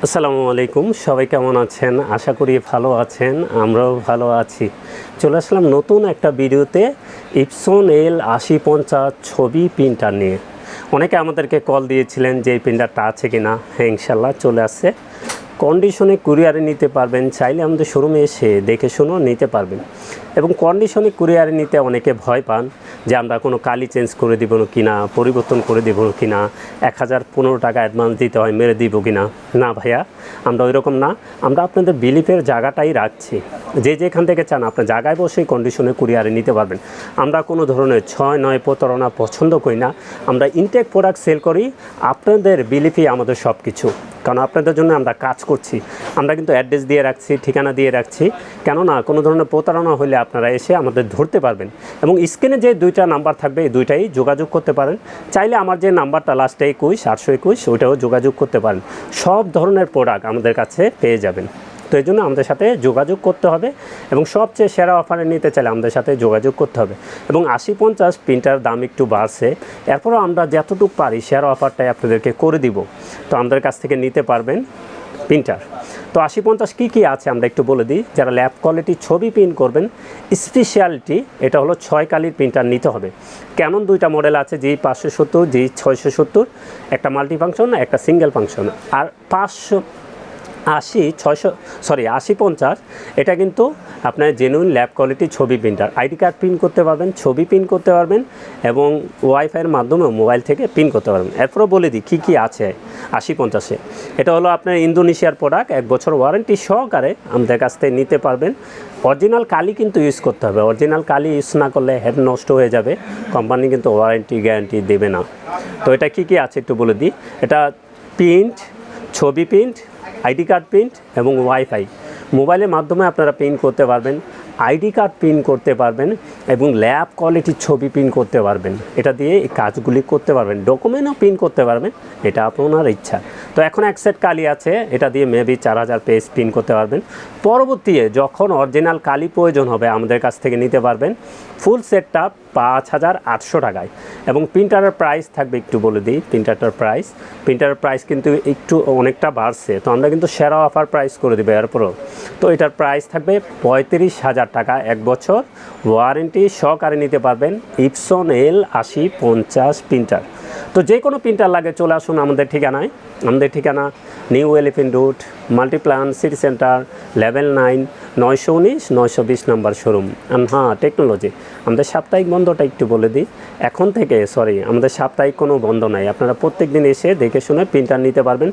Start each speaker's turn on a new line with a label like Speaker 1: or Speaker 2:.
Speaker 1: আসসালামু আলাইকুম, সবাই কেমন আছেন? আশা করি ভালো আছেন, আমরাও ভালো আছি। চলে আসলাম নতুন একটা ভিডিওতে ইপসন L8050 ছবি প্রিন্টার নিয়ে। অনেকে আমাদেরকে কল দিয়েছিলেন যে এই প্রিন্টারটা আছে কিনা। হ্যাঁ, ইনশাল্লাহ চলে আসছে। কন্ডিশনে কুরিয়ারে নিতে পারবেন, চাইলে আমাদের শোরুমে এসে দেখে শুনেও নিতে পারবেন। এবং কন্ডিশনে কুরিয়ারে নিতে অনেকে ভয় পান যে আমরা কোনো কালি চেঞ্জ করে দিব কিনা, পরিবর্তন করে দিব কিনা, 1015 টাকা অ্যাডভান্স দিতে হয়, মেরে দিব কিনা। না ভাইয়া, আমরা ওই রকম না। আমরা আপনাদের বিলিফের জায়গাটাই রাখছি। যে যেখান থেকে চান আপনার জায়গায় বসেই কন্ডিশনে কুরিয়ারে নিতে পারবেন। আমরা কোনো ধরনের 6-9 প্রতারণা পছন্দ করি না। আমরা ইনটেক প্রোডাক্ট সেল করি, আপনাদের বিলিফই আমাদের সব কিছু। কারণ আপনাদের জন্য আমরা কাজ করছি। আমরা কিন্তু অ্যাড্রেস দিয়ে রাখছি, ঠিকানা দিয়ে রাখছি। কেননা কোনো ধরনের প্রতারণা হলে আপনারা এসে আমাদের ধরতে পারবেন। এবং স্ক্রিনে যে দুইটা নাম্বার থাকবে এই দুইটাই যোগাযোগ করতে পারেন। চাইলে আমার যে নাম্বারটা লাস্টে 821 ওইটাও যোগাযোগ করতে পারেন। সব ধরনের প্রোডাক্ট আমাদের কাছে পেয়ে যাবেন। তো এই জন্য আমাদের সাথে যোগাযোগ করতে হবে এবং সবচেয়ে সেরা অফারে নিতে চাইলে আমাদের সাথে যোগাযোগ করতে হবে। এবং 8050 প্রিন্টার দাম একটু বাড়ছে, এরপরও আমরা যতটুকু পারি সেরা অফারটাই আপনাদেরকে করে দিব। তো আমাদের কাছ থেকে নিতে পারবেন প্রিন্টার। তো 8050 কী আছে আমরা একটু বলে দিই। যারা ল্যাব কোয়ালিটি ছবি প্রিন্ট করবেন, স্পেশালিটি এটা হলো 6 কালির প্রিন্টার নিতে হবে। কেমন দুইটা মডেল আছে, G570, G670, একটা মাল্টি ফাংশন, একটা সিঙ্গেল ফাংশন। আর 8050 এটা কিন্তু আপনার জেনুইন ল্যাব কোয়ালিটি ছবি প্রিন্টার। আইডি কার্ড প্রিন্ট করতে পারবেন, ছবি প্রিন্ট করতে পারবেন এবং ওয়াইফাইয়ের মাধ্যমে মোবাইল থেকে প্রিন্ট করতে পারবেন। এরপরও বলে দিই কী আছে 8050-এ। এটা হলো আপনার ইন্দোনেশিয়ার প্রোডাক্ট, 1 বছর ওয়ারেন্টি সহকারে আমাদের কাছ থেকে নিতে পারবেন। অরিজিনাল কালি কিন্তু ইউজ করতে হবে, অরিজিনাল কালি ইউজ না করলে হেড নষ্ট হয়ে যাবে, কোম্পানি কিন্তু ওয়ারেন্টি গ্যারান্টি দেবে না। তো এটা কী আছে একটু বলে দিই। এটা প্রিন্ট, ছবি প্রিন্ট, আইডি কার্ড প্রিন্ট এবং ওয়াইফাই মোবাইলের মাধ্যমে আপনারা প্রিন্ট করতে পারবেন, আইডি কার্ড প্রিন্ট করতে পারবেন এবং ল্যাব কোয়ালিটির ছবি প্রিন্ট করতে পারবেন। এটা দিয়ে এই কাজগুলি করতে পারবেন, ডকুমেন্টও প্রিন্ট করতে পারবেন, এটা আপনার ইচ্ছা। তো এখন এক সেট কালি আছে, এটা দিয়ে মেবি 4000 পেজ প্রিন্ট করতে পারবেন। পরবর্তীতে যখন অরিজিনাল কালি প্রয়োজন হবে আমাদের কাছ থেকে নিতে পারবেন। ফুল সেটটা 5800 টাকায়। এবং প্রিন্টারের প্রাইস থাকবে একটু বলে দিই। প্রিন্টারের প্রাইস কিন্তু একটু অনেকটা বাড়ছে, তো আমরা কিন্তু সেরা অফার প্রাইস করে দেবো এরপরও। তো এটার প্রাইস থাকবে 35,000 টাকা, 1 বছর ওয়ারেন্টি সহকারে নিতে পারবেন ইপসন L8050 প্রিন্টার। তো যে কোনো প্রিন্টার লাগে চলে আসুন আমাদের ঠিকানায়। আমাদের ঠিকানা new elephant road, Multiplan city centre, level 9, 919-920 number showroom. হ্যাঁ, টেকনোলজি। আমাদের সাপ্তাহিক বন্ধটা একটু বলে দিই। এখন থেকে আমাদের সাপ্তাহিক কোনো বন্ধ নাই। আপনারা প্রত্যেক দিন এসে দেখে শুনে প্রিন্টার নিতে পারবেন।